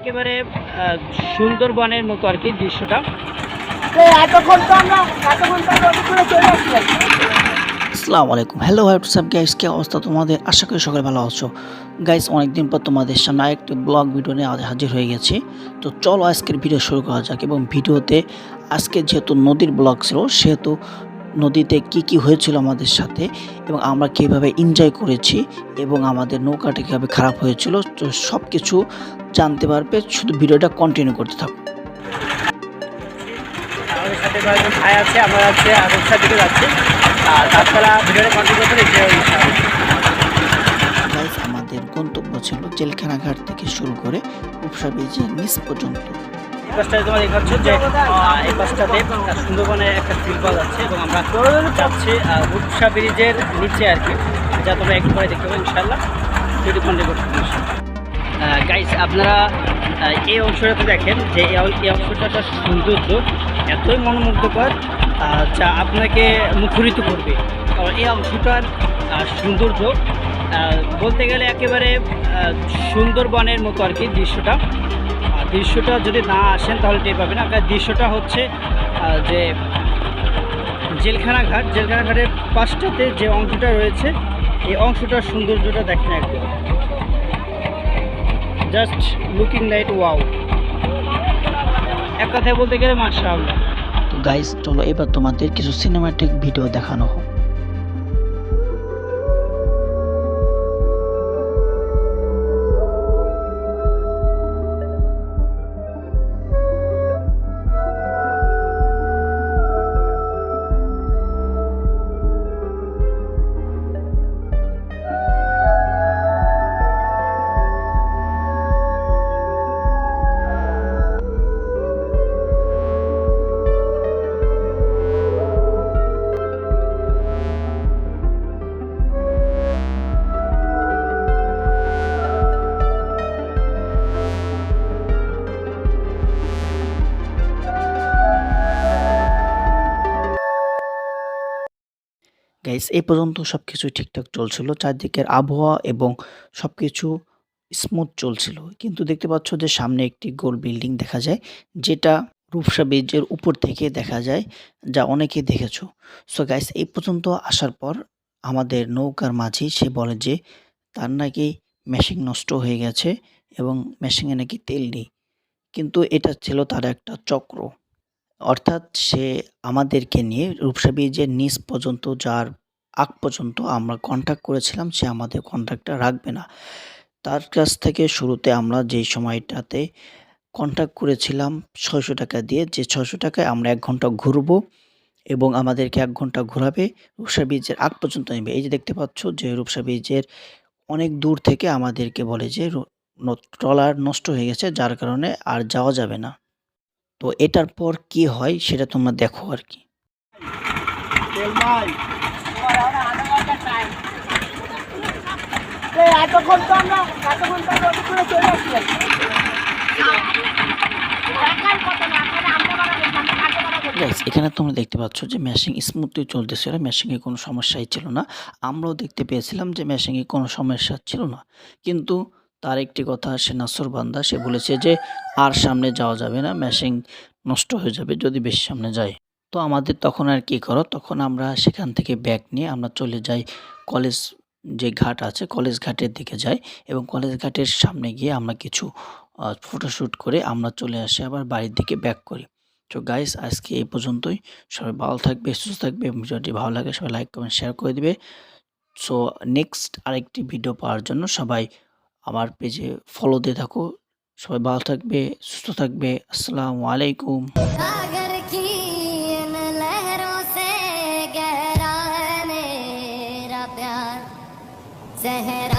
একেবারে সুন্দরবনের মতো আর কি দৃশ্যটা। আসসালামু আলাইকুম, হ্যালো হোয়াটসঅ্যাপ গাইস, কি অবস্থা তোমাদের? আশা করি সকলে ভালো আছো গাইস। অনেকদিন পর তোমাদের সামনে আরেকটি ব্লগ ভিডিও নিয়ে হাজির হয়ে গেছি। তো চলো আজকের ভিডিও শুরু করা যাক। এবং ভিডিওতে আজকে যেহেতু নদীর ব্লগ ছিল, সেহেতু নদীতে কি হয়েছিল আমাদের সাথে এবং আমরা কীভাবে এনজয় করেছি এবং আমাদের নৌকাটা কীভাবে খারাপ হয়েছিল, তো সব কিছু জানতে পারবে। শুধু ভিডিওটা কন্টিনিউ করতে থাকো। আমাদের সাথে কয়েকজন ভাই আছে, আমরা হচ্ছে রূপসার দিকে যাচ্ছি। আর তাছাড়া ভিডিওটা কন্টিনিউ করতে গাইস, আমাদের গন্তব্য ছিল জেলখানা ঘাট থেকে শুরু করে রূপসা ব্রিজের নিচ পর্যন্ত। এই পাশটায় তোমরা দেখতে পাচ্ছ যে এই পাশটাতে সুন্দরবনের একটা ফিল পাওয়া যাচ্ছে এবং আমরা যাচ্ছি রূপসা ব্রিজের নিচে আর কি, যা তোমরা একটু পরে দেখতে পাবো ইনশাল্লাহ। ভিডিও কন্টিনিউ করতে গাইস, আপনারা এই অংশটাতে দেখেন যে এই অংশটা সৌন্দর্য এতই মনোমুগ্ধকর যা আপনাকে মুখরিত করবে। কারণ এই অংশটার সৌন্দর্য বলতে গেলে একেবারে সুন্দরবনের মতো আর কি দৃশ্যটা যদি না আসেন তাহলে টের পাবেন না। দৃশ্যটা হচ্ছে যে জেলখানা ঘাটের পাশটাতে যে অংশটা রয়েছে, এই অংশটার সৌন্দর্যটা দেখেন একদম জাস্ট লুকিং লাইট ওয়াও, এক কথায় বলতে গেলে মাশাআল্লাহ। তো গাইস, চলো এবার তোমাদের কিছু সিনেম্যাটিক ভিডিও দেখানো হোক। গাইস, এই পর্যন্ত সব কিছু ঠিকঠাক চলছিল, চারদিকের আবহাওয়া এবং সব কিছু স্মুথ চলছিল। কিন্তু দেখতে পাচ্ছ যে সামনে একটি গোল বিল্ডিং দেখা যায়, যেটা রূপসা ব্রিজের উপর থেকে দেখা যায়, যা অনেকেই দেখেছো। সো গাইস, এই পর্যন্ত আসার পর আমাদের নৌকার মাঝি সে বলে যে তার নাকি মেশিন নষ্ট হয়ে গেছে এবং মেশিনে নাকি তেল নেই। কিন্তু এটা ছিল তার একটা চক্র। অর্থাৎ সে আমাদেরকে নিয়ে রূপসা ব্রিজের নিচ পর্যন্ত যাওয়ার আগ পর্যন্ত আমরা কন্ট্যাক্ট করেছিলাম, সে আমাদের কন্ট্যাক্টটা রাখবে না। তার কাছ থেকে শুরুতে আমরা যেই সময়টাতে কন্ট্যাক্ট করেছিলাম ৬০০ টাকা দিয়ে, যে ৬০০ টাকায় আমরা ১ ঘন্টা ঘুরবো এবং আমাদেরকে ১ ঘন্টা ঘোরাবে, রূপসা ব্রিজের আগ পর্যন্ত নেবে। এই যে দেখতে পাচ্ছ যে রূপসা ব্রিজের অনেক দূর থেকে আমাদেরকে বলে যে ট্রলার নষ্ট হয়ে গেছে, যার কারণে আর যাওয়া যাবে না। তো এটার পর কি হয় সেটা তোমরা দেখো আর কি। গাইস, এখানে তোমরা দেখতে পাচ্ছ যে মেশিং স্মুথলি চলতেছিল, মেশিংয়ে কোনো সমস্যাই ছিল না। আমরাও দেখতে পেয়েছিলাম যে মেশিংয়ে কোনো সমস্যা ছিল না। কিন্তু তার একটি কথা, সে নাছোড়বান্দা, সে বলেছে যে আর সামনে যাওয়া যাবে না, মেশিং নষ্ট হয়ে যাবে যদি বেশি সামনে যায়। তো আমাদের তখন আর কি করো, তখন আমরা সেখান থেকে ব্যাগ নিয়ে আমরা চলে যাই কলেজ যে ঘাট আছে, কলেজ ঘাটের দিকে যাই এবং কলেজ ঘাটের সামনে গিয়ে আমরা কিছু ফটোশ্যুট করে আমরা চলে আসি, আবার বাড়ির দিকে ব্যাক করি। তো গাইস, আজকে এই পর্যন্তই। সবাই ভালো থাকবে, সুস্থ থাকবে এবং ভিডিওটি ভালো লাগে সবাই লাইক কমেন্ট শেয়ার করে দিবে। সো নেক্সট আরেকটি ভিডিও পাওয়ার জন্য সবাই আমার পেজে ফলো দিয়ে থাকো। সবাই ভালো থাকবে, সুস্থ থাকবে। আসসালামু আলাইকুম। सागर की इन लहरों से गहरा है मेरा प्यार, सहरा